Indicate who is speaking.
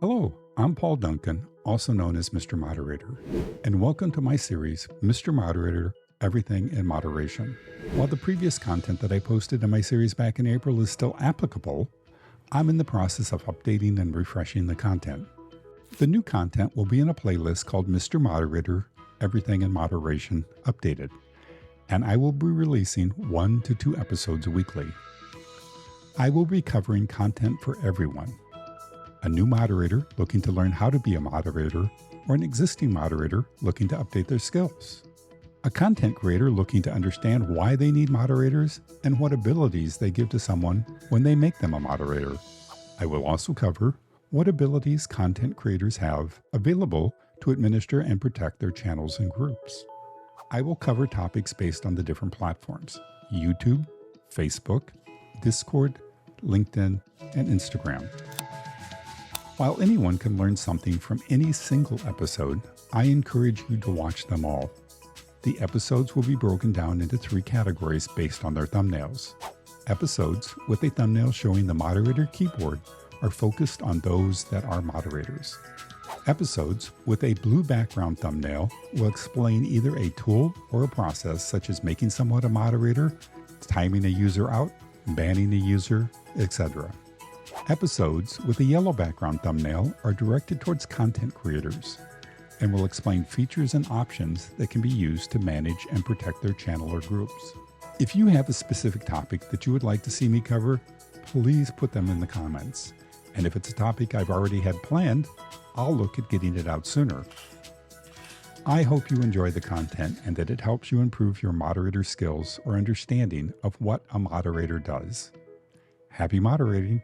Speaker 1: Hello, I'm Paul Duncan, also known as Mr. Moderator, and welcome to my series, Mr. Moderator Everything in Moderation. While the previous content that I posted in my series back in April is still applicable, I'm in the process of updating and refreshing the content. The new content will be in a playlist called Mr. Moderator Everything in Moderation Updated, and I will be releasing 1 to 2 episodes weekly. I will be covering content for everyone. A new moderator looking to learn how to be a moderator, or an existing moderator looking to update their skills. A content creator looking to understand why they need moderators and what abilities they give to someone when they make them a moderator. I will also cover what abilities content creators have available to administer and protect their channels and groups. I will cover topics based on the different platforms: YouTube, Facebook, Discord, LinkedIn, and Instagram. While anyone can learn something from any single episode, I encourage you to watch them all. The episodes will be broken down into 3 categories based on their thumbnails. Episodes with a thumbnail showing the moderator keyboard are focused on those that are moderators. Episodes with a blue background thumbnail will explain either a tool or a process such as making someone a moderator, timing a user out, banning a user, etc. Episodes with a yellow background thumbnail are directed towards content creators and will explain features and options that can be used to manage and protect their channel or groups. If you have a specific topic that you would like to see me cover, please put them in the comments. And if it's a topic I've already had planned, I'll look at getting it out sooner. I hope you enjoy the content and that it helps you improve your moderator skills or understanding of what a moderator does. Happy moderating!